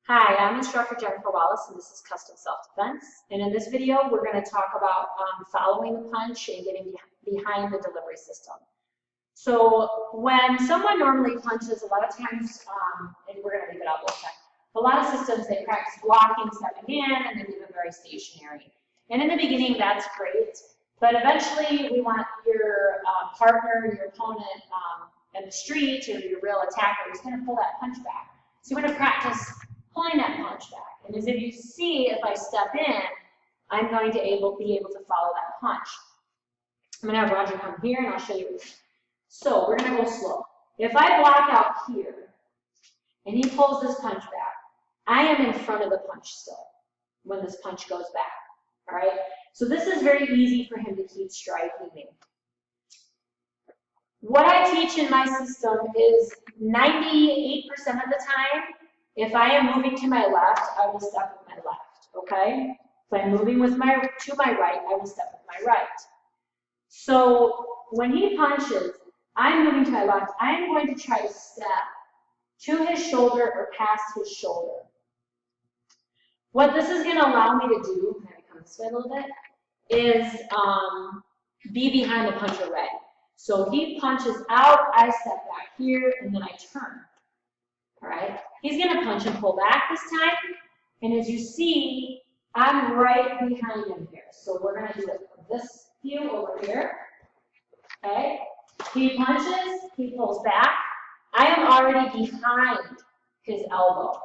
Hi, I'm instructor Jennifer Wallace, and this is Custom Self-Defense. And in this video, we're going to talk about following the punch and getting behind the delivery system. So when someone normally punches, a lot of times, and we're going to leave it out a second, a lot of systems, they practice blocking, stepping in, and they leave it very stationary. And in the beginning, that's great. But eventually, we want your partner, your opponent in the street, or your real attacker who's going to pull that punch back. So you want to practice pulling that punch back. And as if you see, if I step in, I'm going to be able to follow that punch. I'm going to have Roger come here, and I'll show you. So we're going to go slow. If I block out here, and he pulls this punch back, I am in front of the punch still when this punch goes back. All right? So this is very easy for him to keep striking me. What I teach in my system is 98% of the time, if I am moving to my left, I will step with my left, okay? If I'm moving to my right, I will step with my right. So when he punches, I'm moving to my left, I'm going to try to step to his shoulder or past his shoulder. What this is going to allow me to do, I'm going to come this way a little bit, is be behind the punch already. So he punches out, I step back here, and then I turn. All right? He's going to punch and pull back this time. And as you see, I'm right behind him here. So we're going to do it from this view over here. Okay? He punches, he pulls back. I am already behind his elbow.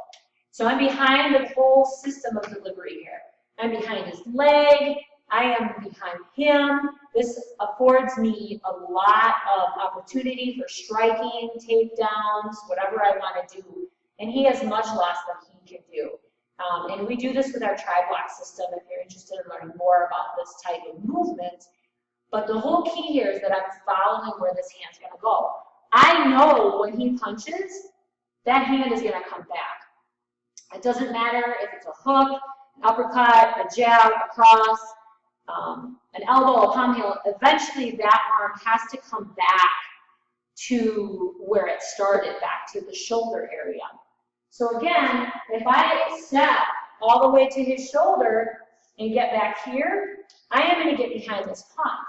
So I'm behind the whole system of delivery here. I'm behind his leg. I am behind him. This affords me a lot of opportunity for striking, takedowns, whatever I want to do. And he has much less than he can do. And we do this with our tri-block system if you're interested in learning more about this type of movement. But the whole key here is that I'm following where this hand's going to go. I know when he punches, that hand is going to come back. It doesn't matter if it's a hook, an uppercut, a jab, a cross, an elbow, a palm heel. Eventually that arm has to come back to where it started, back to the shoulder area. So again, if I step all the way to his shoulder and get back here, I am going to get behind this punch.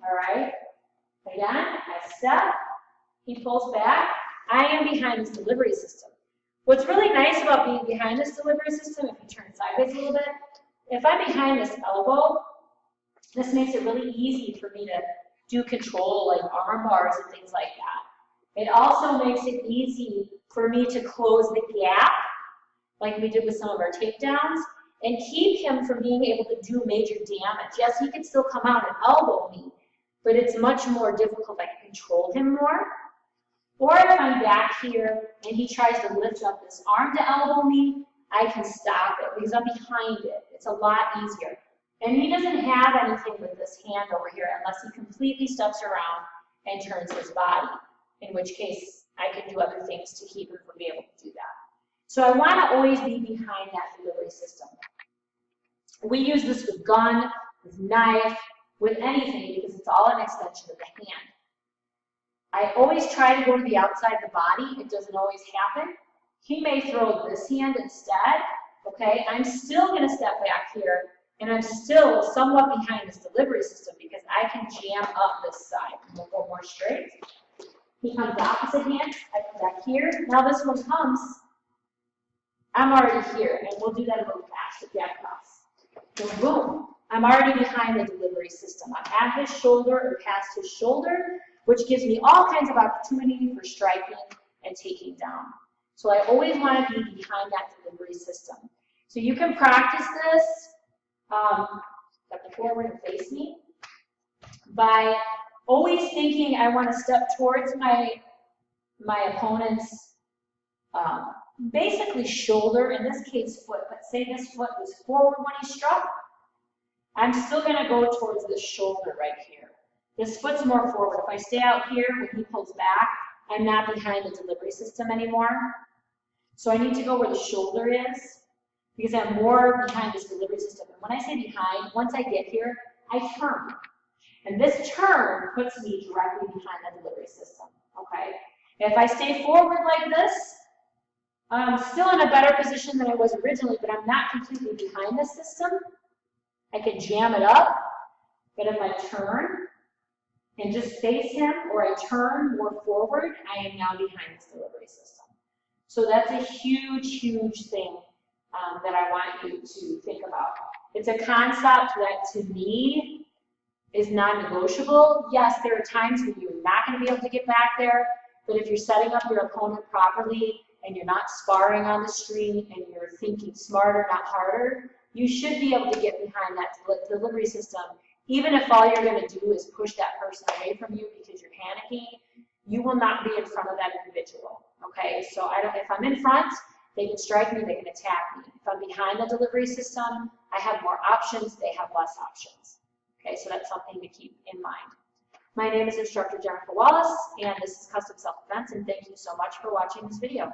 All right? Again, I step, he pulls back, I am behind this delivery system. What's really nice about being behind this delivery system, if you turn sideways a little bit, if I'm behind this elbow, this makes it really easy for me to do control like arm bars and things like that. It also makes it easy for me to close the gap, like we did with some of our takedowns, and keep him from being able to do major damage. Yes, he can still come out and elbow me, but it's much more difficult. I can control him more. Or if I'm back here and he tries to lift up this arm to elbow me, I can stop it because I'm behind it. It's a lot easier. And he doesn't have anything with this hand over here unless he completely steps around and turns his body, in which case I can do other things to keep him from being able to do that. So I want to always be behind that delivery system. We use this with gun, with knife, with anything because it's all an extension of the hand. I always try to go to the outside of the body. It doesn't always happen. He may throw this hand instead. Okay, I'm still going to step back here. And I'm still somewhat behind this delivery system because I can jam up this side. And we'll go more straight. He comes the opposite hand. I come back here. Now this one comes. I'm already here. And we'll do that a little fast with that cross. So boom. I'm already behind the delivery system. I'm at his shoulder or past his shoulder, which gives me all kinds of opportunity for striking and taking down. So I always want to be behind that delivery system. So you can practice this. Step forward and face me by always thinking I want to step towards my opponent's basically shoulder, in this case foot, but say this foot was forward when he struck, I'm still going to go towards this shoulder right here. This foot's more forward. If I stay out here when he pulls back, I'm not behind the delivery system anymore. So I need to go where the shoulder is, because I'm more behind this delivery system. And when I say behind, once I get here, I turn. And this turn puts me directly behind the delivery system, okay? If I stay forward like this, Still in a better position than I was originally, but I'm not completely behind the system. I could jam it up, but if I turn and just face him, or I turn more forward, I am now behind this delivery system. So that's a huge, huge thing that I want you to think about. It's a concept that, to me, is non-negotiable. Yes, there are times when you're not going to be able to get back there, but if you're setting up your opponent properly and you're not sparring on the street and you're thinking smarter, not harder, you should be able to get behind that delivery system. Even if all you're going to do is push that person away from you because you're panicking, you will not be in front of that individual. Okay, so if I'm in front, they can strike me, they can attack me. If I'm behind the delivery system, I have more options, they have less options. Okay, so that's something to keep in mind. My name is Instructor Jennifer Wallace, and this is Custom Self-Defense, and thank you so much for watching this video.